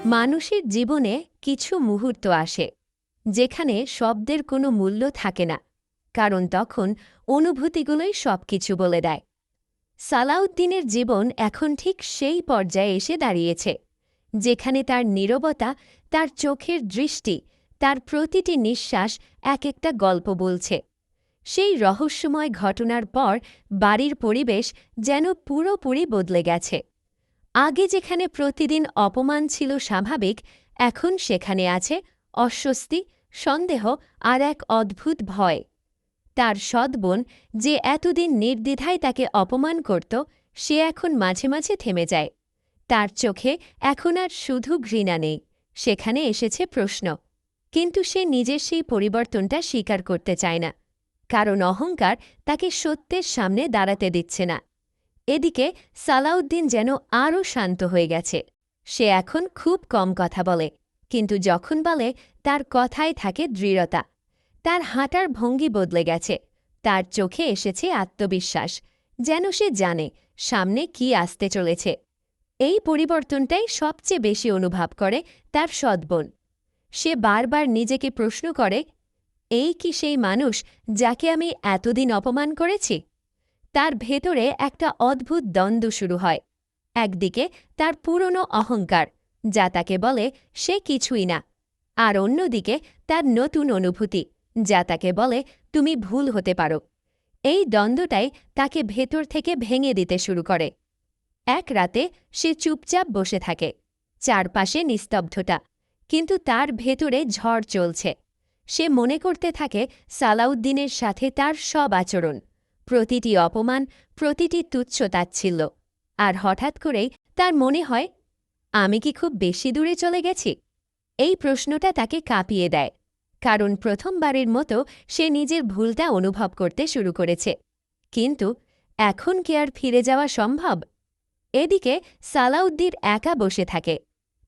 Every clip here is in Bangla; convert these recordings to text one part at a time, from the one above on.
মানুষের জীবনে কিছু মুহূর্ত আসে যেখানে শব্দের কোনো মূল্য থাকে না, কারণ তখন অনুভূতিগুলোই সবকিছু বলে দেয়। সালাউদ্দিনের জীবন এখন ঠিক সেই পর্যায়ে এসে দাঁড়িয়েছে যেখানে তার নীরবতা, তার চোখের দৃষ্টি, তার প্রতিটি নিঃশ্বাস এক একটা গল্প বলছে। সেই রহস্যময় ঘটনার পর বাড়ির পরিবেশ যেন পুরোপুরি বদলে গেছে। আগে যেখানে প্রতিদিন অপমান ছিল স্বাভাবিক, এখন সেখানে আছে অস্বস্তি, সন্দেহ আর এক অদ্ভুত ভয়। তার সৎ বোন, যে এতদিন নির্দ্বিধায় তাকে অপমান করত, সে এখন মাঝে মাঝে থেমে যায়। তার চোখে এখন আর শুধু ঘৃণা নেই, সেখানে এসেছে প্রশ্ন। কিন্তু সে নিজের সেই পরিবর্তনটা স্বীকার করতে চায় না, কারণ অহংকার তাকে সত্যের সামনে দাঁড়াতে দিচ্ছে না। এদিকে সালাউদ্দিন যেন আরও শান্ত হয়ে গেছে। সে এখন খুব কম কথা বলে, কিন্তু যখন বলে তার কথায় থাকে দৃঢ়তা। তার হাঁটার ভঙ্গি বদলে গেছে, তার চোখে এসেছে আত্মবিশ্বাস, যেন সে জানে সামনে কি আসতে চলেছে। এই পরিবর্তনটাই সবচেয়ে বেশি অনুভব করে তার সৎ বোন। সে বারবার নিজেকে প্রশ্ন করে, এই কি সেই মানুষ যাকে আমি এতদিন অপমান করেছি? তার ভেতরে একটা অদ্ভুত দ্বন্দ্ব শুরু হয়। একদিকে তার পুরনো অহংকার, যা তাকে বলে সে কিছুই না, আর অন্যদিকে তার নতুন অনুভূতি, যা তাকে বলে তুমি ভুল হতে পারো। এই দ্বন্দ্বটাই তাকে ভেতর থেকে ভেঙে দিতে শুরু করে। এক রাতে সে চুপচাপ বসে থাকে, চারপাশে নিস্তব্ধতা, কিন্তু তার ভেতরে ঝড় চলছে। সে মনে করতে থাকে সালাউদ্দিনের সাথে তার সব আচরণ, প্রতিটি অপমান, প্রতিটি তুচ্ছ-তাচ্ছিল্য। আর হঠাৎ করেই তার মনে হয়, আমি কি খুব বেশি দূরে চলে গেছি? এই প্রশ্নটা তাকে কাঁপিয়ে দেয়, কারণ প্রথমবারের মতো সে নিজের ভুলটা অনুভব করতে শুরু করেছে। কিন্তু এখন কি আর ফিরে যাওয়া সম্ভব? এদিকে সালাউদ্দিন একা বসে থাকে।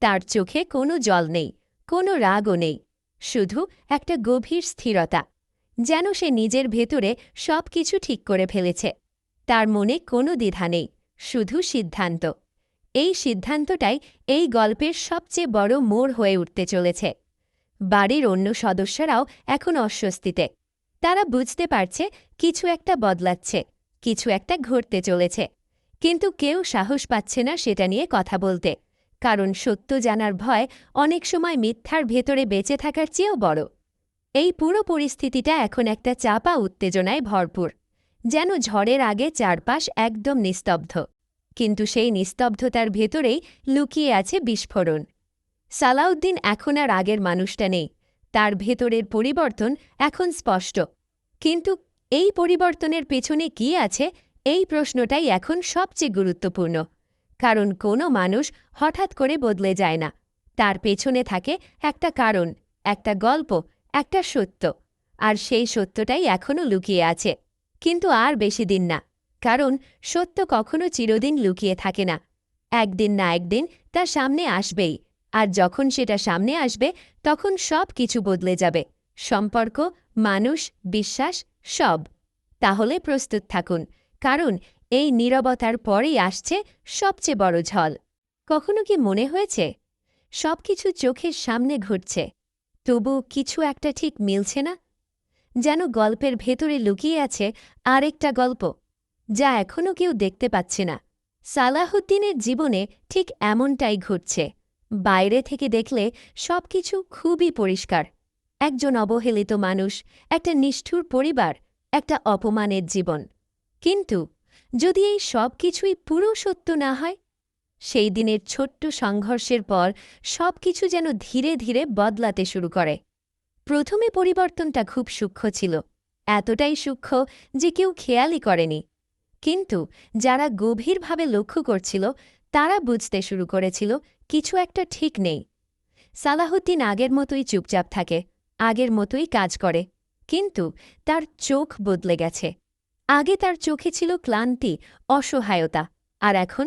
তার চোখে কোনো জল নেই, কোনো রাগও নেই, শুধু একটা গভীর স্থিরতা, যেন সে নিজের ভেতরে সব কিছু ঠিক করে ফেলেছে। তার মনে কোনো দ্বিধা নেই, শুধু সিদ্ধান্ত। এই সিদ্ধান্তটাই এই গল্পের সবচেয়ে বড় মোড় হয়ে উঠতে চলেছে। বাড়ির অন্য সদস্যরাও এখন অস্বস্তিতে। তারা বুঝতে পারছে কিছু একটা বদলাচ্ছে, কিছু একটা ঘটতে চলেছে, কিন্তু কেউ সাহস পাচ্ছে না সেটা নিয়ে কথা বলতে, কারণ সত্য জানার ভয় অনেক সময় মিথ্যার ভেতরে বেঁচে থাকার চেয়েও বড়। এই পুরো পরিস্থিতিটা এখন একটা চাপা উত্তেজনায় ভরপুর, যেন ঝড়ের আগে চারপাশ একদম নিস্তব্ধ, কিন্তু সেই নিস্তব্ধতার ভেতরেই লুকিয়ে আছে বিস্ফোরণ। সালাউদ্দিন এখন আর আগের মানুষটা নেই, তার ভেতরের পরিবর্তন এখন স্পষ্ট। কিন্তু এই পরিবর্তনের পেছনে কি আছে, এই প্রশ্নটাই এখন সবচেয়ে গুরুত্বপূর্ণ, কারণ কোনো মানুষ হঠাৎ করে বদলে যায় না। তার পেছনে থাকে একটা কারণ, একটা গল্প, একটা সত্য, আর সেই সত্যটাই এখনও লুকিয়ে আছে। কিন্তু আর বেশি দিন না, কারণ সত্য কখনো চিরদিন লুকিয়ে থাকে না। একদিন না একদিন তা সামনে আসবেই, আর যখন সেটা সামনে আসবে তখন সব কিছু বদলে যাবে, সম্পর্ক, মানুষ, বিশ্বাস, সব। তাহলে প্রস্তুত থাকুন, কারণ এই নীরবতার পরেই আসছে সবচেয়ে বড় ঝড়। কখনো কি মনে হয়েছে সবকিছু চোখের সামনে ঘটছে, তবু কিছু একটা ঠিক মিলছে না? যেন গল্পের ভেতরে লুকিয়ে আছে আরেকটা গল্প, যা এখনও কেউ দেখতে পাচ্ছে না। সালাহুদ্দিনের জীবনে ঠিক এমনটাই ঘটছে। বাইরে থেকে দেখলে সবকিছু খুবই পরিষ্কার। একজন অবহেলিত মানুষ, একটা নিষ্ঠুর পরিবার, একটা অপমানের জীবন। কিন্তু যদি এই সব কিছুই পুরো সত্য না হয়? সেই দিনের ছোট্ট সংঘর্ষের পর সবকিছু যেন ধীরে ধীরে বদলাতে শুরু করে। প্রথমে পরিবর্তনটা খুব সূক্ষ্ম ছিল, এতটাই সূক্ষ্ম যে কেউ খেয়ালই করেনি। কিন্তু যারা গভীরভাবে লক্ষ্য করছিল, তারা বুঝতে শুরু করেছিল কিছু একটা ঠিক নেই। সালাহুদ্দিন আগের মতোই চুপচাপ থাকে, আগের মতোই কাজ করে, কিন্তু তার চোখ বদলে গেছে। আগে তার চোখে ছিল ক্লান্তি, অসহায়তা, আর এখন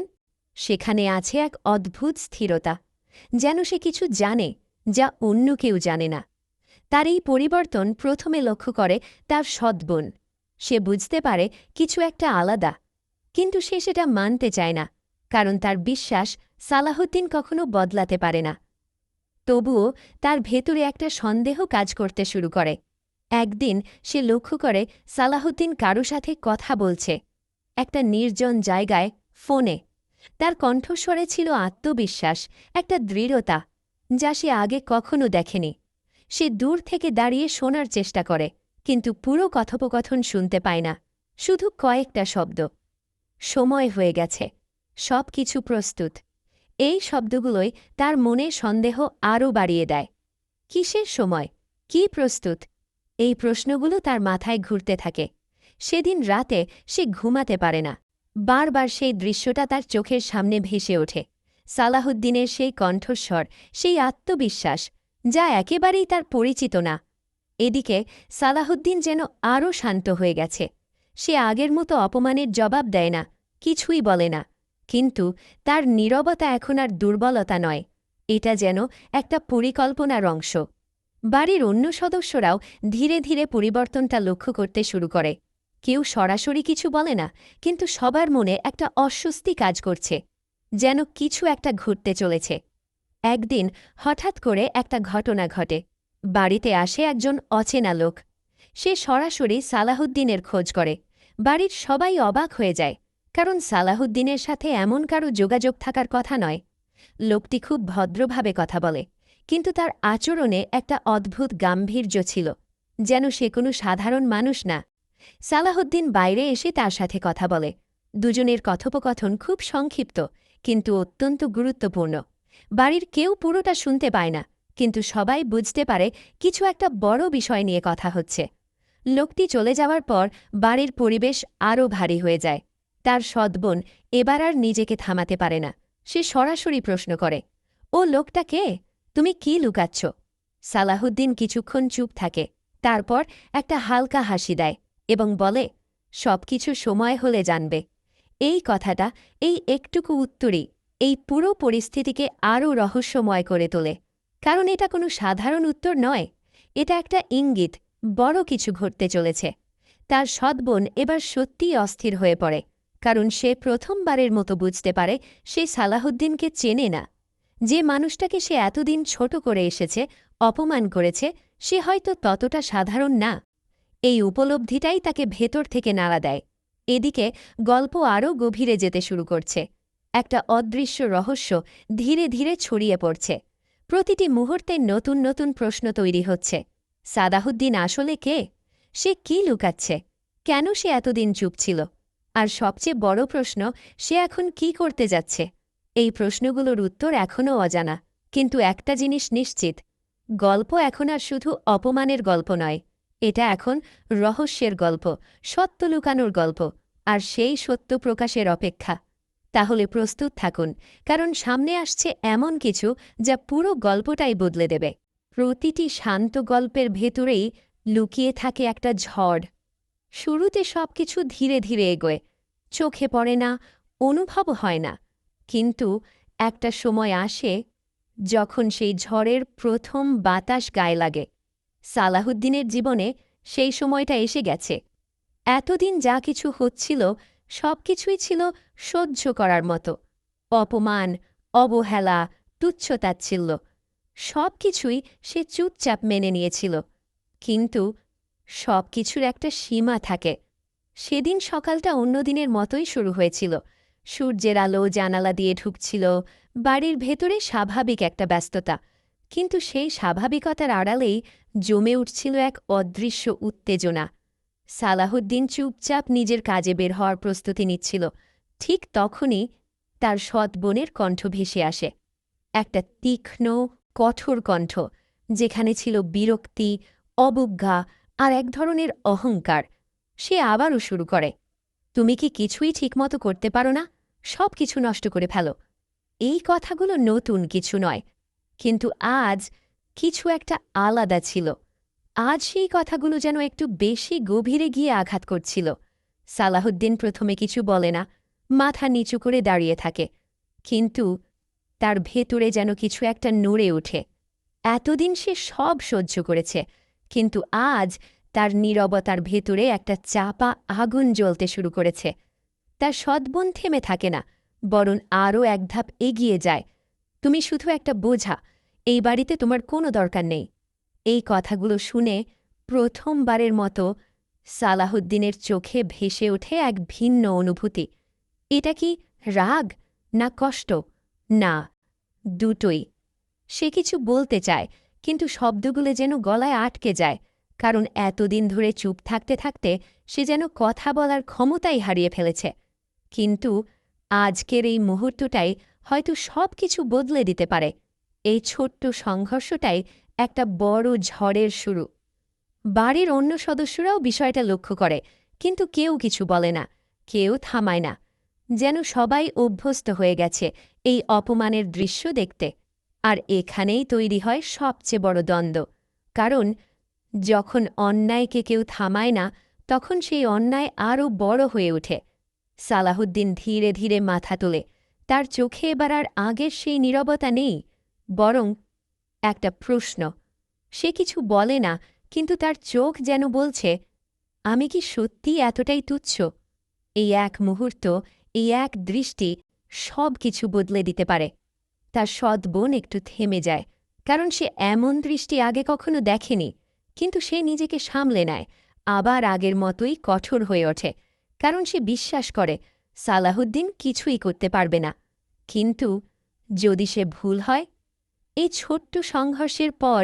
সেখানে আছে এক অদ্ভুত স্থিরতা, যেন সে কিছু জানে যা অন্য কেউ জানে না। তার এই পরিবর্তন প্রথমে লক্ষ্য করে তার সৎ বোন। সে বুঝতে পারে কিছু একটা আলাদা, কিন্তু সে সেটা মানতে চায় না, কারণ তার বিশ্বাস সালাহুদ্দিন কখনো বদলাতে পারে না। তবুও তার ভেতরে একটা সন্দেহ কাজ করতে শুরু করে। একদিন সে লক্ষ্য করে সালাহউদ্দিন কারো সাথে কথা বলছে, একটা নির্জন জায়গায়, ফোনে। তার কণ্ঠস্বরে ছিল আত্মবিশ্বাস, একটা দৃঢ়তা, যা সে আগে কখনো দেখেনি। সে দূর থেকে দাঁড়িয়ে শোনার চেষ্টা করে, কিন্তু পুরো কথোপকথন শুনতে পায় না, শুধু কয়েকটা শব্দ। সময় হয়ে গেছে, সব কিছু প্রস্তুত। এই শব্দগুলোই তার মনে সন্দেহ আরও বাড়িয়ে দেয়। কিসের সময়? কি প্রস্তুত? এই প্রশ্নগুলো তার মাথায় ঘুরতে থাকে। সেদিন রাতে সে ঘুমাতে পারে না। বারবার সেই দৃশ্যটা তার চোখের সামনে ভেসে ওঠে। সালাহউদ্দিনের সেই কণ্ঠস্বর, সেই আত্মবিশ্বাস, যা একেবারেই তার পরিচিত না। এদিকে সালাহউদ্দিন যেন আরও শান্ত হয়ে গেছে। সে আগের মতো অপমানের জবাব দেয় না, কিছুই বলে না। কিন্তু তার নীরবতা এখন আর দুর্বলতা নয়, এটা যেন একটা পরিকল্পনার অংশ। বাড়ির অন্য সদস্যরাও ধীরে ধীরে পরিবর্তনটা লক্ষ্য করতে শুরু করে। কেউ সরাসরি কিছু বলে না, কিন্তু সবার মনে একটা অস্বস্তি কাজ করছে, যেন কিছু একটা ঘটতে চলেছে। একদিন হঠাৎ করে একটা ঘটনা ঘটে। বাড়িতে আসে একজন অচেনা লোক। সে সরাসরি সালাহউদ্দিনের খোঁজ করে। বাড়ির সবাই অবাক হয়ে যায়, কারণ সালাহউদ্দিনের সাথে এমন কারো যোগাযোগ থাকার কথা নয়। লোকটি খুব ভদ্রভাবে কথা বলে, কিন্তু তার আচরণে একটা অদ্ভুত গাম্ভীর্য ছিল, যেন সে কোনো সাধারণ মানুষ না। সালাহউদ্দিন বাইরে এসে তার সাথে কথা বলে। দুজনের কথোপকথন খুব সংক্ষিপ্ত, কিন্তু অত্যন্ত গুরুত্বপূর্ণ। বাড়ির কেউ পুরোটা শুনতে পায় না, কিন্তু সবাই বুঝতে পারে কিছু একটা বড় বিষয় নিয়ে কথা হচ্ছে। লোকটি চলে যাওয়ার পর বাড়ির পরিবেশ আরও ভারী হয়ে যায়। তার সৎবোন এবার আর নিজেকে থামাতে পারে না। সে সরাসরি প্রশ্ন করে, ও লোকটা কে? তুমি কি লুকাচ্ছ? সালাহউদ্দিন কিছুক্ষণ চুপ থাকে, তারপর একটা হালকা হাসি দেয় এবং বলে, সবকিছু সময় হলে জানবে। এই কথাটা, এই একটুকু উত্তরই এই পুরো পরিস্থিতিকে আরও রহস্যময় করে তোলে। কারণ এটা কোনো সাধারণ উত্তর নয়, এটা একটা ইঙ্গিত, বড় কিছু ঘটতে চলেছে। তার সৎবোন এবার সত্যিই অস্থির হয়ে পড়ে, কারণ সে প্রথমবারের মতো বুঝতে পারে সে সালাহউদ্দিনকে চেনে না। যে মানুষটাকে সে এতদিন ছোট করে এসেছে, অপমান করেছে, সে হয়তো ততটা সাধারণ না। এই উপলব্ধিটাই তাকে ভেতর থেকে নাড়া দেয়। এদিকে গল্প আরও গভীরে যেতে শুরু করছে। একটা অদৃশ্য রহস্য ধীরে ধীরে ছড়িয়ে পড়ছে। প্রতিটি মুহূর্তে নতুন নতুন প্রশ্ন তৈরি হচ্ছে। সালাহউদ্দিন আসলে কে? সে কি লুকাচ্ছে? কেন সে এতদিন চুপ ছিল? আর সবচেয়ে বড় প্রশ্ন, সে এখন কি করতে যাচ্ছে? এই প্রশ্নগুলোর উত্তর এখনও অজানা, কিন্তু একটা জিনিস নিশ্চিত, গল্প এখন আর শুধু অপমানের গল্প নয়, এটা এখন রহস্যের গল্প, সত্য লুকানোর গল্প, আর সেই সত্য প্রকাশের অপেক্ষা। তাহলে প্রস্তুত থাকুন, কারণ সামনে আসছে এমন কিছু যা পুরো গল্পটাই বদলে দেবে। প্রতিটি শান্ত গল্পের ভেতরেই লুকিয়ে থাকে একটা ঝড়। শুরুতে সবকিছু ধীরে ধীরে এগোয়, চোখে পড়ে না, অনুভব হয় না। কিন্তু একটা সময় আসে যখন সেই ঝড়ের প্রথম বাতাস গায়ে লাগে। সালাহউদ্দিনের জীবনে সেই সময়টা এসে গেছে। এতদিন যা কিছু হচ্ছিল, সবকিছুই ছিল সহ্য করার মতো। অপমান, অবহেলা, তুচ্ছতাচ্ছিল্য, সবকিছুই সে চুপচাপ মেনে নিয়েছিল। কিন্তু সবকিছুর একটা সীমা থাকে। সেদিন সকালটা অন্য দিনের মতোই শুরু হয়েছিল। সূর্যের আলো জানালা দিয়ে ঢুকছিল, বাড়ির ভেতরে স্বাভাবিক একটা ব্যস্ততা। কিন্তু সেই স্বাভাবিকতার আড়ালেই জমে উঠছিল এক অদৃশ্য উত্তেজনা। সালাহউদ্দিন চুপচাপ নিজের কাজে বের হওয়ার প্রস্তুতি নিচ্ছিল। ঠিক তখনই তার সৎ বোনের কণ্ঠ ভেসে আসে, একটা তীক্ষ্ণ, কঠোর কণ্ঠ, যেখানে ছিল বিরক্তি, অবজ্ঞা আর এক ধরনের অহংকার। সে আবারও শুরু করে, তুমি কি কিছুই ঠিকমতো করতে পারো না? সব কিছু নষ্ট করে ফেলো। এই কথাগুলো নতুন কিছু নয়, কিন্তু আজ কিছু একটা আলাদা ছিল। আজ সেই কথাগুলো যেন একটু বেশি গভীরে গিয়ে আঘাত করছিল। সালাহউদ্দিন প্রথমে কিছু বলে না, মাথা নিচু করে দাঁড়িয়ে থাকে। কিন্তু তার ভেতরে যেন কিছু একটা নড়ে ওঠে। এতদিন সে সব সহ্য করেছে, কিন্তু আজ তার নীরবতার ভেতরে একটা চাপা আগুন জ্বলতে শুরু করেছে। তার সৎবোন থেমে থাকে না, বরং আরও এক ধাপ এগিয়ে যায়। তুমি শুধু একটা বোঝা, এই বাড়িতে তোমার কোনো দরকার নেই। এই কথাগুলো শুনে প্রথমবারের মতো সালাহউদ্দিনের চোখে ভেসে ওঠে এক ভিন্ন অনুভূতি। এটা কি রাগ না কষ্ট? না, দুটোই। সে কিছু বলতে চায়, কিন্তু শব্দগুলো যেন গলায় আটকে যায়, কারণ এতদিন ধরে চুপ থাকতে থাকতে সে যেন কথা বলার ক্ষমতাই হারিয়ে ফেলেছে। কিন্তু আজকের এই মুহূর্তটাই হয়তো সব কিছু বদলে দিতে পারে। এই ছোট্ট সংঘর্ষটাই একটা বড় ঝড়ের শুরু। বাড়ির অন্য সদস্যরাও বিষয়টা লক্ষ্য করে, কিন্তু কেউ কিছু বলে না, কেউ থামায় না। যেন সবাই অভ্যস্ত হয়ে গেছে এই অপমানের দৃশ্য দেখতে। আর এখানেই তৈরি হয় সবচেয়ে বড় দ্বন্দ্ব। কারণ যখন অন্যায়কে কেউ থামায় না, তখন সেই অন্যায় আরও বড় হয়ে ওঠে। সালাহউদ্দিন ধীরে ধীরে মাথা তোলে। তার চোখে এবার আর আগের সেই নীরবতা নেই, বরং একটা প্রশ্ন। সে কিছু বলে না, কিন্তু তার চোখ যেন বলছে, আমি কি সত্যিই এতটাই তুচ্ছ? এই এক মুহূর্ত, এই এক দৃষ্টি সব কিছু বদলে দিতে পারে। তার সৎ বোন একটু থেমে যায়, কারণ সে এমন দৃষ্টি আগে কখনো দেখেনি। কিন্তু সে নিজেকে সামলে নেয়, আবার আগের মতোই কঠোর হয়ে ওঠে, কারণ সে বিশ্বাস করে সালাহউদ্দিন কিছুই করতে পারবে না। কিন্তু যদি সে ভুল হয়? এই ছোট্ট সংঘর্ষের পর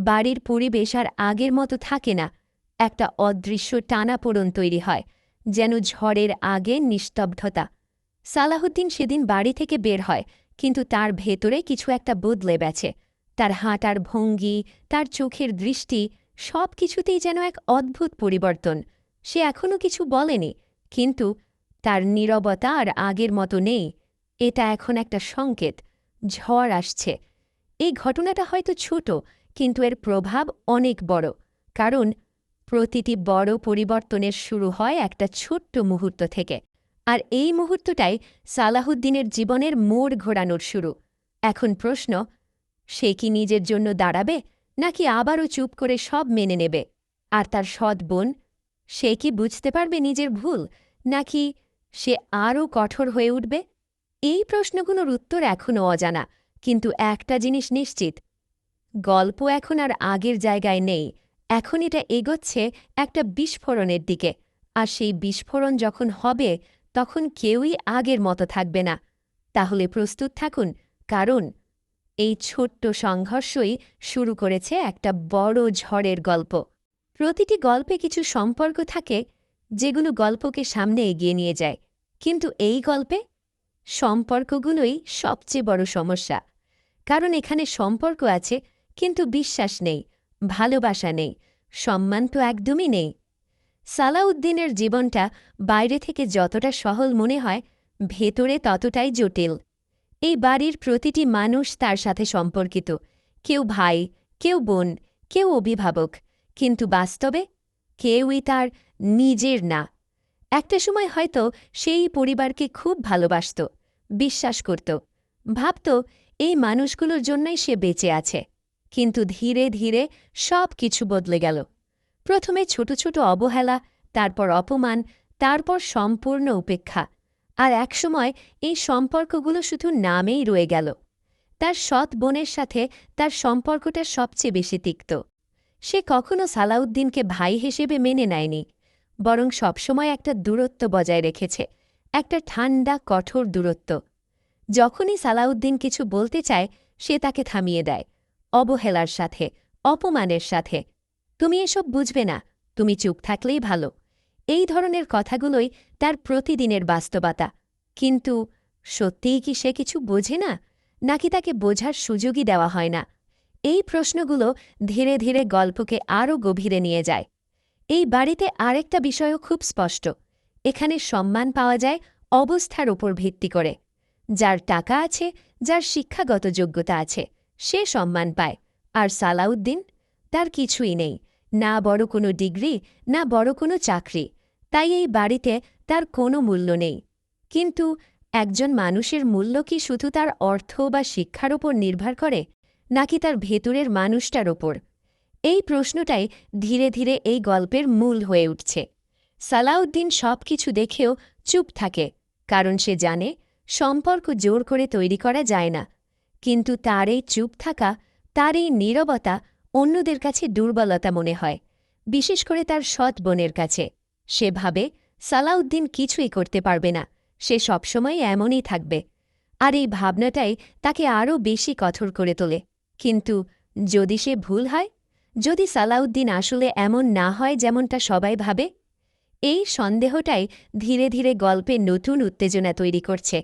বাড়ির পরিবেশ আর আগের মতো থাকে না। একটা অদৃশ্য টানাপোড়েন তৈরি হয়, যেন ঝড়ের আগে নিস্তব্ধতা। সালাহউদ্দিন সেদিন বাড়ি থেকে বের হয়, কিন্তু তার ভেতরে কিছু একটা বদলে গেছে। তার হাঁটার ভঙ্গি, তার চোখের দৃষ্টি, সব কিছুতেই যেন এক অদ্ভুত পরিবর্তন। সে এখনও কিছু বলেনি, কিন্তু তার নীরবতা আর আগের মতো নেই। এটা এখন একটা সংকেত, ঝড় আসছে। এই ঘটনাটা হয়তো ছোট, কিন্তু এর প্রভাব অনেক বড়। কারণ প্রতিটি বড় পরিবর্তনের শুরু হয় একটা ছোট্ট মুহূর্ত থেকে। আর এই মুহূর্তটাই সালাহউদ্দিনের জীবনের মোড় ঘোরানোর শুরু। এখন প্রশ্ন, সে কি নিজের জন্য দাঁড়াবে, নাকি আবারও চুপ করে সব মেনে নেবে? আর তার সৎ বোন, সে কি বুঝতে পারবে নিজের ভুল, নাকি সে আরও কঠোর হয়ে উঠবে? এই প্রশ্নগুলোর উত্তর এখনও অজানা, কিন্তু একটা জিনিস নিশ্চিত, গল্প এখন আর আগের জায়গায় নেই। এখন এটা এগোচ্ছে একটা বিস্ফোরণের দিকে। আর সেই বিস্ফোরণ যখন হবে, তখন কেউই আগের মতো থাকবে না। তাহলে প্রস্তুত থাকুন, কারণ এই ছোট্ট সংঘর্ষই শুরু করেছে একটা বড় ঝড়ের গল্প। প্রতিটি গল্পে কিছু সম্পর্ক থাকে, যেগুলো গল্পকে সামনে এগিয়ে নিয়ে যায়। কিন্তু এই গল্পে সম্পর্কগুলোই সবচেয়ে বড় সমস্যা। কারণ এখানে সম্পর্ক আছে, কিন্তু বিশ্বাস নেই, ভালোবাসা নেই, সম্মান তো একদমই নেই। সালাহউদ্দিনের জীবনটা বাইরে থেকে যতটা সহজ মনে হয়, ভেতরে ততটাই জটিল। এই বাড়ির প্রতিটি মানুষ তার সাথে সম্পর্কিত, কেউ ভাই, কেউ বোন, কেউ অভিভাবক, কিন্তু বাস্তবে কেউই তার নিজের না। একটা সময় হয়তো সেই পরিবারকে খুব ভালোবাসত, বিশ্বাস করত, ভাবত এই মানুষগুলোর জন্যই সে বেঁচে আছে। কিন্তু ধীরে ধীরে সব কিছু বদলে গেল। প্রথমে ছোট ছোট অবহেলা, তারপর অপমান, তারপর সম্পূর্ণ উপেক্ষা। আর একসময় এই সম্পর্কগুলো শুধু নামেই রয়ে গেল। তার সৎ বোনের সাথে তার সম্পর্কটা সবচেয়ে বেশি তিক্ত। সে কখনো সালাহউদ্দিনকে ভাই হিসেবে মেনে নেয়নি, বরং সবসময় একটা দূরত্ব বজায় রেখেছে, একটা ঠান্ডা কঠোর দূরত্ব। যখনই সালাহউদ্দিন কিছু বলতে চায়, সে তাকে থামিয়ে দেয়, অবহেলার সাথে, অপমানের সাথে। তুমি এসব বুঝবে না, তুমি চুপ থাকলেই ভালো। এই ধরনের কথাগুলোই তার প্রতিদিনের বাস্তবতা। কিন্তু সত্যিই কি সে কিছু বোঝে না, নাকি তাকে বোঝার সুযোগই দেওয়া হয় না? এই প্রশ্নগুলো ধীরে ধীরে গল্পকে আরও গভীরে নিয়ে যায়। এই বাড়িতে আরেকটা বিষয়ও খুব স্পষ্ট। এখানে সম্মান পাওয়া যায় অবস্থার ওপর ভিত্তি করে। যার টাকা আছে, যার শিক্ষাগত যোগ্যতা আছে, সে সম্মান পায়। আর সালাহউদ্দিন, তার কিছুই নেই, না বড় কোনো ডিগ্রি, না বড় কোনো চাকরি। তাই এই বাড়িতে তার কোনো মূল্য নেই। কিন্তু একজন মানুষের মূল্য কি শুধু তার অর্থ বা শিক্ষার ওপর নির্ভর করে, নাকি তার ভেতরের মানুষটার ওপর? এই প্রশ্নটাই ধীরে ধীরে এই গল্পের মূল হয়ে উঠছে। সালাহউদ্দিন সব কিছু দেখেও চুপ থাকে, কারণ সে জানে সম্পর্ক জোর করে তৈরি করা যায় না। কিন্তু তার এই চুপ থাকা তার এই নীরবতা অন্যদের কাছে দুর্বলতা মনে হয়, বিশেষ করে তার সৎ বোনের কাছে। সে ভাবে সালাউদ্দিন কিছুই করতে পারবে না, সে সবসময় এমনই থাকবে। আর এই ভাবনাটাই তাকে আরও বেশি কঠোর করে তোলে। কিন্তু যদি সে ভুল হয়, যদি সালাউদ্দিন আসলে এমন না হয় যেমনটা সবাই ভাবে, এই সন্দেহটাই ধীরে ধীরে গল্পে নতুন উত্তেজনা তৈরি করছে।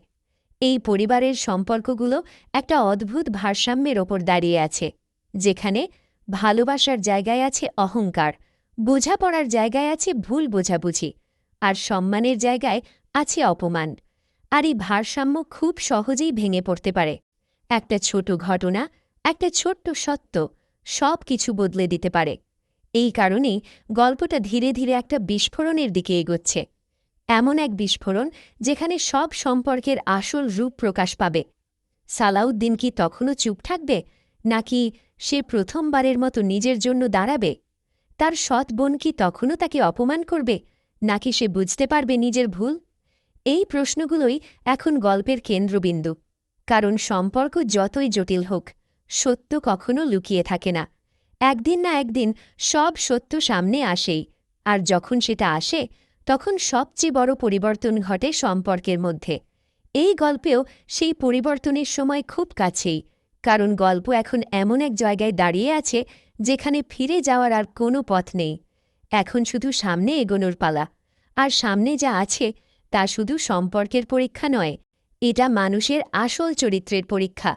এই পরিবারের সম্পর্কগুলো একটা অদ্ভুত ভারসাম্যের ওপর দাঁড়িয়ে আছে, যেখানে ভালোবাসার জায়গায় আছে অহংকার, বোঝাপড়ার জায়গায় আছে ভুল বোঝাবুঝি, আর সম্মানের জায়গায় আছে অপমান। আর এই ভারসাম্য খুব সহজেই ভেঙে পড়তে পারে। একটা ছোট ঘটনা, একটা ছোট্ট সত্য সব কিছু বদলে দিতে পারে। এই কারণেই গল্পটা ধীরে ধীরে একটা বিস্ফোরণের দিকে এগোচ্ছে। এমন এক বিস্ফোরণ যেখানে সব সম্পর্কের আসল রূপ প্রকাশ পাবে। সালাউদ্দিন কি তখনও চুপ থাকবে, নাকি সে প্রথমবারের মতো নিজের জন্য দাঁড়াবে? তার সৎ বোন কি তখনও তাকে অপমান করবে, নাকি সে বুঝতে পারবে নিজের ভুল? এই প্রশ্নগুলোই এখন গল্পের কেন্দ্রবিন্দু। কারণ সম্পর্ক যতই জটিল হোক, সত্য কখনো লুকিয়ে থাকে না। একদিন না একদিন সব সত্য সামনে আসেই, আর যখন সেটা আসে তখন সবচেয়ে বড় পরিবর্তন ঘটে সম্পর্কের মধ্যে। এই গল্পেও সেই পরিবর্তনের সময় খুব কাছেই, কারণ গল্প এখন এমন এক জায়গায় দাঁড়িয়ে আছে যেখানে ফিরে যাওয়ার আর কোনো পথ নেই। এখন শুধু সামনে এগোনোর পালা। আর সামনে যা আছে তা শুধু সম্পর্কের পরীক্ষা নয়, এটা মানুষের আসল চরিত্রের পরীক্ষা।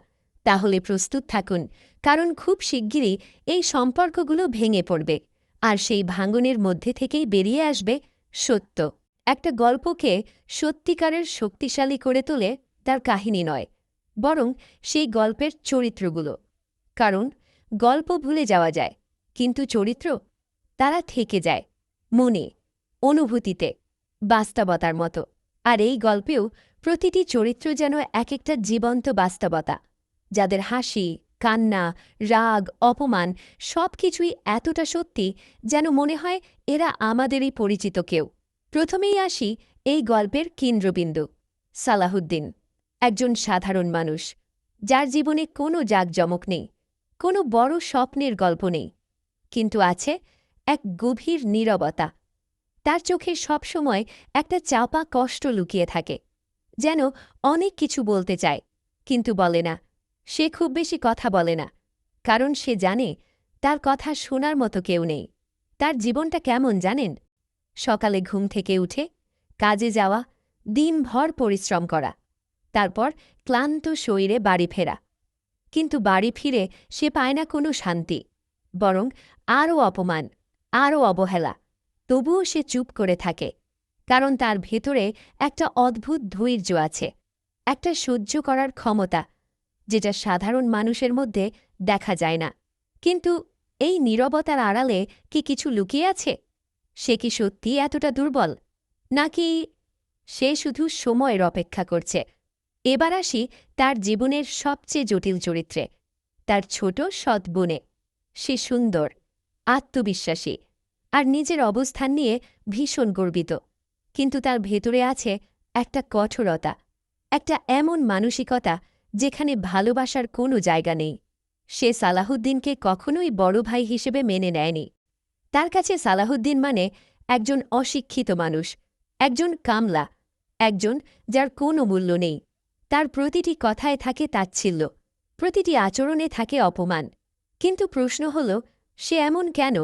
তাহলে প্রস্তুত থাকুন, কারণ খুব শিগগিরই এই সম্পর্কগুলো ভেঙে পড়বে, আর সেই ভাঙনের মধ্যে থেকেই বেরিয়ে আসবে সত্য। একটা গল্পকে সত্যিকারের শক্তিশালী করে তোলে তার কাহিনী নয়, বরং সেই গল্পের চরিত্রগুলো। কারণ গল্প ভুলে যাওয়া যায়, কিন্তু চরিত্র, তারা থেকে যায় মনে, অনুভূতিতে, বাস্তবতার মতো। আর এই গল্পেও প্রতিটি চরিত্র যেন এক একটা জীবন্ত বাস্তবতা, যাদের হাসি, কান্না, রাগ, অপমান সবকিছুই এতটা সত্যি যেন মনে হয় এরা আমাদেরই পরিচিত কেউ। প্রথমেই আসি এই গল্পের কেন্দ্রবিন্দু, সালাহুদ্দিন। একজন সাধারণ মানুষ, যার জীবনে কোনো জাঁকজমক নেই, কোনো বড় স্বপ্নের গল্প নেই, কিন্তু আছে এক গভীর নীরবতা। তার চোখে সবসময় একটা চাপা কষ্ট লুকিয়ে থাকে, যেন অনেক কিছু বলতে চায় কিন্তু বলে না। সে খুব বেশি কথা বলে না, কারণ সে জানে তার কথা শোনার মতো কেউ নেই। তার জীবনটা কেমন জানেন? সকালে ঘুম থেকে উঠে কাজে যাওয়া, দিনভর পরিশ্রম করা, তারপর ক্লান্ত শরীরে বাড়ি ফেরা। কিন্তু বাড়ি ফিরে সে পায় না কোনো শান্তি, বরং আরও অপমান, আরও অবহেলা। তবুও সে চুপ করে থাকে, কারণ তার ভেতরে একটা অদ্ভুত ধৈর্য আছে, একটা সহ্য করার ক্ষমতা, যেটা সাধারণ মানুষের মধ্যে দেখা যায় না। কিন্তু এই নীরবতার আড়ালে কি কিছু লুকিয়ে আছে? সে কি সত্যি এতটা দুর্বল, নাকি সে শুধু সময়ের অপেক্ষা করছে? এবার আসি তার জীবনের সবচেয়ে জটিল চরিত্রে, তার ছোট সৎ বোনে। সে সুন্দর, আত্মবিশ্বাসী, আর নিজের অবস্থান নিয়ে ভীষণ গর্বিত। কিন্তু তার ভেতরে আছে একটা কঠোরতা, একটা এমন মানসিকতা যেখানে ভালোবাসার কোনো জায়গা নেই। সে সালাহুদ্দিনকে কখনোই বড় ভাই হিসেবে মেনে নেয়নি। তার কাছে সালাহুদ্দিন মানে একজন অশিক্ষিত মানুষ, একজন কামলা, একজন যার কোনো মূল্য নেই। তার প্রতিটি কথায় থাকে তাচ্ছিল্য, প্রতিটি আচরণে থাকে অপমান। কিন্তু প্রশ্ন হল, সে এমন কেন?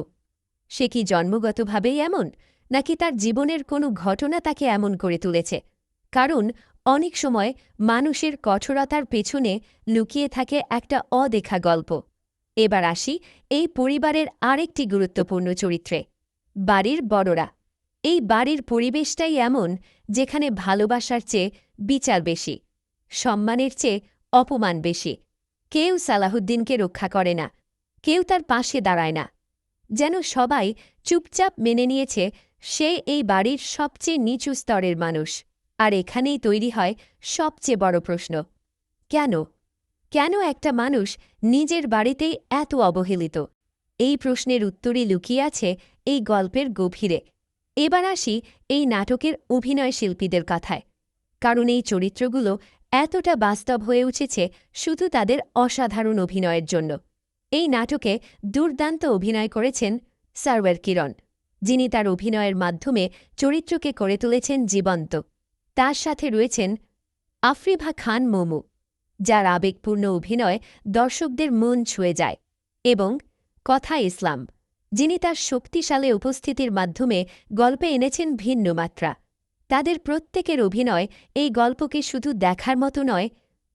সে কি জন্মগতভাবেই এমন, নাকি তার জীবনের কোনো ঘটনা তাকে এমন করে তুলেছে? কারণ অনেক সময় মানুষের কঠোরতার পেছনে লুকিয়ে থাকে একটা অদেখা গল্প। এবার আসি এই পরিবারের আরেকটি গুরুত্বপূর্ণ চরিত্রে, বাড়ির বড়রা। এই বাড়ির পরিবেশটাই এমন যেখানে ভালোবাসার চেয়ে বিচার বেশি, সম্মানের চেয়ে অপমান বেশি। কেউ সালাহুদ্দিনকে রক্ষা করে না, কেউ তার পাশে দাঁড়ায় না। যেন সবাই চুপচাপ মেনে নিয়েছে সে এই বাড়ির সবচেয়ে নিচু স্তরের মানুষ। আর এখানেই তৈরি হয় সবচেয়ে বড় প্রশ্ন, কেন? কেন একটা মানুষ নিজের বাড়িতেই এত অবহেলিত? এই প্রশ্নের উত্তরই লুকিয়ে আছে এই গল্পের গভীরে। এবার আসি এই নাটকের অভিনয় শিল্পীদের কথায়, কারণ এই চরিত্রগুলো এতটা বাস্তব হয়ে উঠেছে শুধু তাদের অসাধারণ অভিনয়ের জন্য। এই নাটকে দুর্দান্ত অভিনয় করেছেন সারওয়ার কিরণ, যিনি তার অভিনয়ের মাধ্যমে চরিত্রকে করে তুলেছেন জীবন্ত। তার সাথে রয়েছেন আফরিভা খান মোমু, যার আবেগপূর্ণ অভিনয় দর্শকদের মন ছুঁয়ে যায়, এবং কথা ইসলাম, যিনি তার শক্তিশালী উপস্থিতির মাধ্যমে গল্পে এনেছেন ভিন্ন মাত্রা। তাদের প্রত্যেকের অভিনয় এই গল্পকে শুধু দেখার মতো নয়,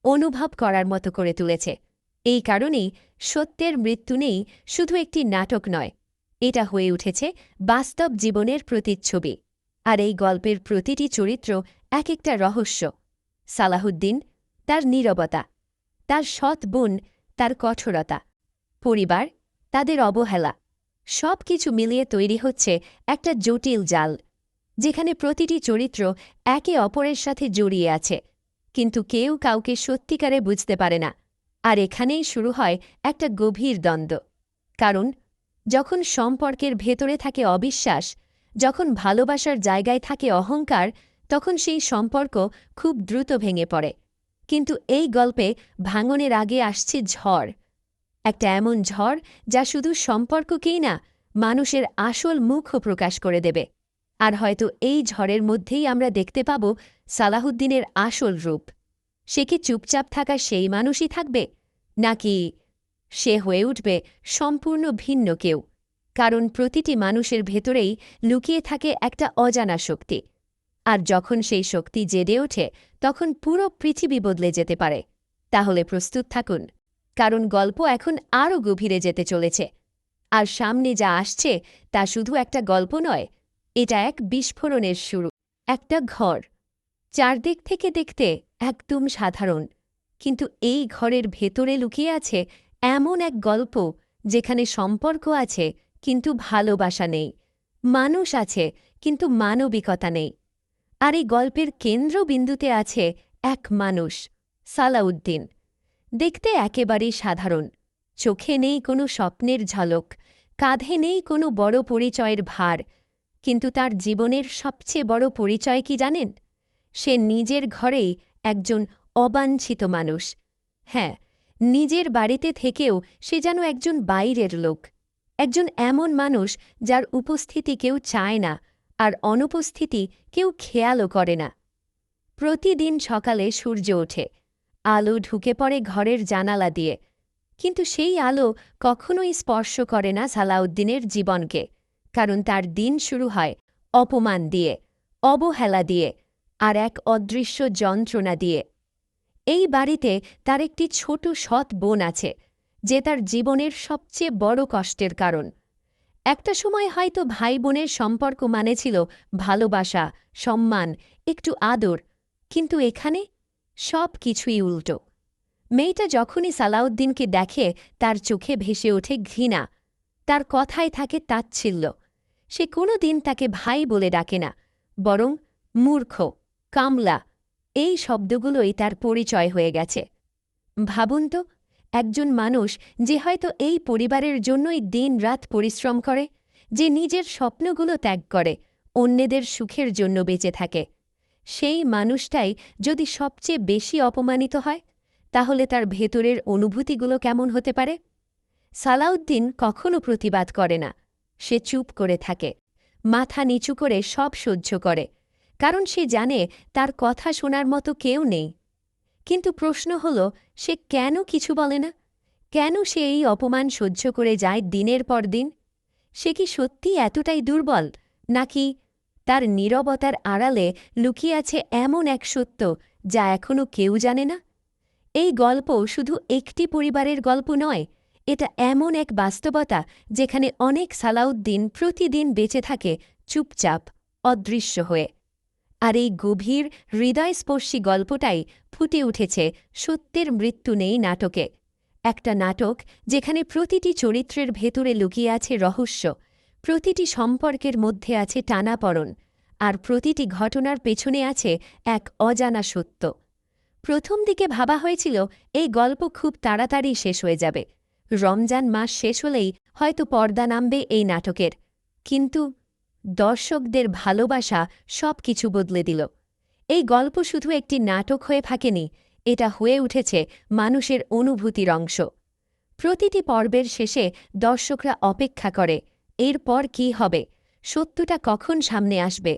অনুভব করার মতো করে তুলেছে। এই কারণেই সত্যের মৃত্যু নেই শুধু একটি নাটক নয়, এটা হয়ে উঠেছে বাস্তব জীবনের প্রতিচ্ছবি। আর এই গল্পের প্রতিটি চরিত্র এক একটা রহস্য। সালাহুদ্দিন, তার নীরবতা, তার সৎ বোন, তার কঠোরতা, পরিবার, তাদের অবহেলা, সব কিছু মিলিয়ে তৈরি হচ্ছে একটা জটিল জাল, যেখানে প্রতিটি চরিত্র একে অপরের সাথে জড়িয়ে আছে, কিন্তু কেউ কাউকে সত্যিকারে বুঝতে পারে না। আর এখানেই শুরু হয় একটা গভীর দ্বন্দ্ব। কারণ যখন সম্পর্কের ভেতরে থাকে অবিশ্বাস, যখন ভালোবাসার জায়গায় থাকে অহংকার, তখন সেই সম্পর্ক খুব দ্রুত ভেঙে পড়ে। কিন্তু এই গল্পে ভাঙনের আগে আসছে ঝড়, একটা এমন ঝড় যা শুধু সম্পর্ককেই না, মানুষের আসল মুখও প্রকাশ করে দেবে। আর হয়তো এই ঝড়ের মধ্যেই আমরা দেখতে পাব সালাহুদ্দিনের আসল রূপ। সে কি চুপচাপ থাকা সেই মানুষই থাকবে, নাকি সে হয়ে উঠবে সম্পূর্ণ ভিন্ন কেউ? কারণ প্রতিটি মানুষের ভেতরেই লুকিয়ে থাকে একটা অজানা শক্তি, আর যখন সেই শক্তি জেগে ওঠে তখন পুরো পৃথিবী বদলে যেতে পারে। তাহলে প্রস্তুত থাকুন, কারণ গল্প এখন আরও গভীরে যেতে চলেছে। আর সামনে যা আসছে তা শুধু একটা গল্প নয়, এটা এক বিস্ফোরণের শুরু। একটা ঘর, চারদিক থেকে দেখতে একদম সাধারণ, কিন্তু এই ঘরের ভেতরে লুকিয়ে আছে এমন এক গল্প যেখানে সম্পর্ক আছে কিন্তু ভালোবাসা নেই, মানুষ আছে কিন্তু মানবিকতা নেই। আর এই গল্পের কেন্দ্রবিন্দুতে আছে এক মানুষ, সালাউদ্দিন। দেখতে একেবারেই সাধারণ, চোখে নেই কোনো স্বপ্নের ঝলক, কাঁধে নেই কোনো বড় পরিচয়ের ভার, কিন্তু তার জীবনের সবচেয়ে বড় পরিচয় কি জানেন? সে নিজের ঘরেই একজন অবাঞ্ছিত মানুষ। হ্যাঁ, নিজের বাড়িতে থেকেও সে যেন একজন বাইরের লোক, একজন এমন মানুষ যার উপস্থিতি কেউ চায় না, আর অনুপস্থিতি কেউ খেয়ালও করে না। প্রতিদিন সকালে সূর্য ওঠে, আলো ঢুকে পড়ে ঘরের জানালা দিয়ে, কিন্তু সেই আলো কখনোই স্পর্শ করে না সালাউদ্দিনের জীবনকে, কারণ তার দিন শুরু হয় অপমান দিয়ে, অবহেলা দিয়ে, আর এক অদৃশ্য যন্ত্রণা দিয়ে। এই বাড়িতে তার একটি ছোট সৎ বোন আছে, যে তার জীবনের সবচেয়ে বড় কষ্টের কারণ। একটা সময় হয়তো ভাই বোনের সম্পর্ক মানে ছিল ভালোবাসা, সম্মান, একটু আদর, কিন্তু এখানে সব কিছুই উল্টো। মেয়েটা যখনই সালাউদ্দিনকে দেখে তার চোখে ভেসে ওঠে ঘৃণা, তার কথায় থাকে তাচ্ছিল্য। সে কোনো দিন তাকে ভাই বলে ডাকে না, বরং মূর্খ, কামলা, এই শব্দগুলোই তার পরিচয় হয়ে গেছে। ভাবুন তো, একজন মানুষ যে হয়তো এই পরিবারের জন্যই দিন-রাত পরিশ্রম করে, যে নিজের স্বপ্নগুলো ত্যাগ করে, অন্যদের সুখের জন্য বেঁচে থাকে, সেই মানুষটাই যদি সবচেয়ে বেশি অপমানিত হয়, তাহলে তার ভেতরের অনুভূতিগুলো কেমন হতে পারে? সালাউদ্দিন কখনো প্রতিবাদ করে না, সে চুপ করে থাকে, মাথা নিচু করে সব সহ্য করে, কারণ সে জানে তার কথা শোনার মতো কেউ নেই। কিন্তু প্রশ্ন হল, সে কেন কিছু বলে না? কেন সে এই অপমান সহ্য করে যায় দিনের পর দিন? সে কি সত্যি এতটাই দুর্বল, নাকি তার নীরবতার আড়ালে লুকিয়ে আছে এমন এক সত্য যা এখনও কেউ জানে না? এই গল্প শুধু একটি পরিবারের গল্প নয়, এটা এমন এক বাস্তবতা যেখানে অনেক সালাউদ্দিন প্রতিদিন বেঁচে থাকে চুপচাপ, অদৃশ্য হয়ে। আর এই গভীর হৃদয়স্পর্শী গল্পটাই ফুটে উঠেছে সত্যের মৃত্যু নেই নাটকে। একটা নাটক যেখানে প্রতিটি চরিত্রের ভেতরে লুকিয়ে আছে রহস্য, প্রতিটি সম্পর্কের মধ্যে আছে টানাপড়ন, আর প্রতিটি ঘটনার পেছনে আছে এক অজানা সত্য। প্রথম দিকে ভাবা হয়েছিল এই গল্প খুব তাড়াতাড়ি শেষ হয়ে যাবে, রমজান মাস শেষ হলেই হয়তো পর্দা নামবে এই নাটকের। কিন্তু দর্শকদের ভালোবাসা সব কিছু বদলে দিল। এই গল্প শুধু একটি নাটক হয়ে থাকেনি, এটা হয়ে উঠেছে মানুষের অনুভূতির অংশ। প্রতিটি পর্বের শেষে দর্শকরা অপেক্ষা করে এরপর কী হবে, সত্যটা কখন সামনে আসবে।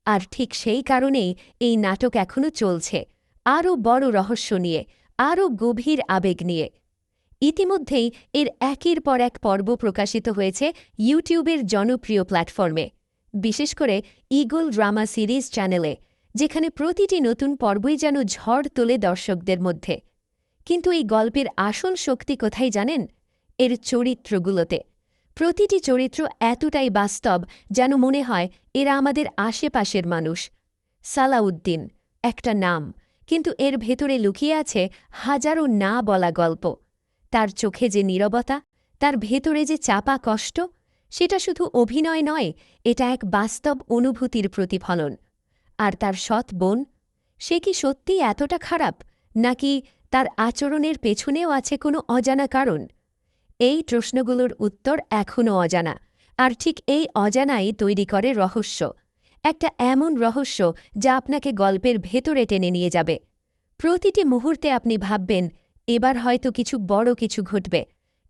আর ঠিক সেই কারণেই এই নাটক এখনও চলছে, আরও বড় রহস্য নিয়ে, আরও গভীর আবেগ নিয়ে। ইতিমধ্যেই এর একের পর এক পর্ব প্রকাশিত হয়েছে ইউটিউবের জনপ্রিয় প্ল্যাটফর্মে, বিশেষ করে ইগল ড্রামা সিরিজ চ্যানেলে, যেখানে প্রতিটি নতুন পর্বই যেন ঝড় তোলে দর্শকদের মধ্যে। কিন্তু এই গল্পের আসল শক্তি কোথায় জানেন? এর চরিত্রগুলোতে। প্রতিটি চরিত্র এতটাই বাস্তব যেন মনে হয় এরা আমাদের আশেপাশের মানুষ। সালাউদ্দিন একটা নাম, কিন্তু এর ভেতরে লুকিয়ে আছে হাজারো না বলা গল্প। তার চোখে যে নীরবতা, তার ভেতরে যে চাপা কষ্ট, সেটা শুধু অভিনয় নয়, এটা এক বাস্তব অনুভূতির প্রতিফলন। আর তার সৎ বোন, সে কি সত্যিই এতটা খারাপ, নাকি তার আচরণের পেছনেও আছে কোনো অজানা কারণ? এই প্রশ্নগুলোর উত্তর এখনও অজানা, আর ঠিক এই অজানাই তৈরি করে রহস্য। একটা এমন রহস্য যা আপনাকে গল্পের ভেতরে টেনে নিয়ে যাবে। প্রতিটি মুহূর্তে আপনি ভাববেন এবার হয়তো কিছু বড় কিছু ঘটবে,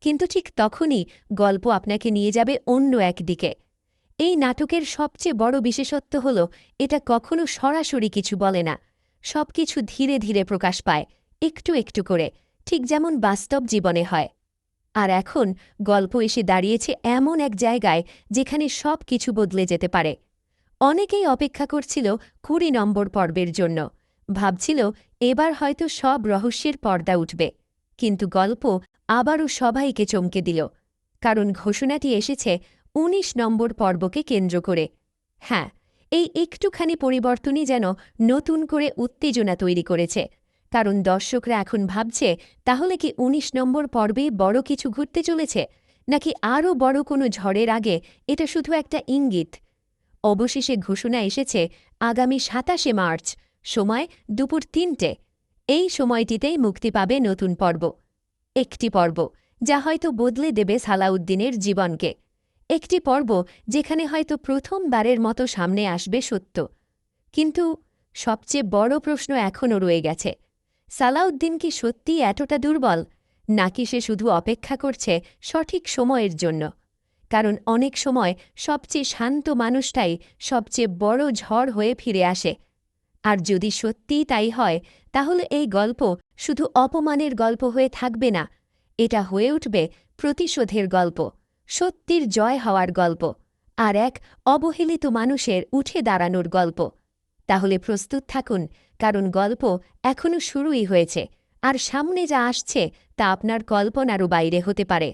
কিন্তু ঠিক তখনই গল্প আপনাকে নিয়ে যাবে অন্য একদিকে। এই নাটকের সবচেয়ে বড় বিশেষত্ব হল এটা কখনো সরাসরি কিছু বলে না, সবকিছু ধীরে ধীরে প্রকাশ পায়, একটু একটু করে, ঠিক যেমন বাস্তব জীবনে হয়। আর এখন গল্প এসে দাঁড়িয়েছে এমন এক জায়গায় যেখানে সব কিছু বদলে যেতে পারে। অনেকেই অপেক্ষা করছিল ২০ নম্বর পর্বের জন্য, ভাবছিল এবার হয়তো সব রহস্যের পর্দা উঠবে। কিন্তু গল্প আবারও সবাইকে চমকে দিল, কারণ ঘোষণাটি এসেছে ১৯ নম্বর পর্বকে কেন্দ্র করে। হ্যাঁ, এই একটুখানি পরিবর্তনই যেন নতুন করে উত্তেজনা তৈরি করেছে, কারণ দর্শকরা এখন ভাবছে তাহলে কি ১৯ নম্বর পর্বে বড় কিছু ঘটতে চলেছে, নাকি আরও বড় কোনো ঝড়ের আগে এটা শুধু একটা ইঙ্গিত। অবশেষে ঘোষণা এসেছে আগামী ২৭শে মার্চ, সময় দুপুর ৩টে। এই সময়টিতেই মুক্তি পাবে নতুন পর্ব। একটি পর্ব যা হয়তো বদলে দেবে সালাউদ্দিনের জীবনকে। একটি পর্ব যেখানে হয়তো প্রথমবারের মতো সামনে আসবে সত্য। কিন্তু সবচেয়ে বড় প্রশ্ন এখনও রয়ে গেছে, সালাউদ্দিন কি সত্যিই এতটা দুর্বল, নাকি সে শুধু অপেক্ষা করছে সঠিক সময়ের জন্য? কারণ অনেক সময় সবচেয়ে শান্ত মানুষটাই সবচেয়ে বড় ঝড় হয়ে ফিরে আসে। আর যদি সত্যিই তাই হয়, তাহলে এই গল্প শুধু অপমানের গল্প হয়ে থাকবে না, এটা হয়ে উঠবে প্রতিশোধের গল্প, সত্যির জয় হওয়ার গল্প, আর এক অবহেলিত মানুষের উঠে দাঁড়ানোর গল্প। তাহলে প্রস্তুত থাকুন, কারণ গল্প এখনও শুরুই হয়েছে, আর সামনে যা আসছে তা আপনার কল্পনারও বাইরে হতে পারে।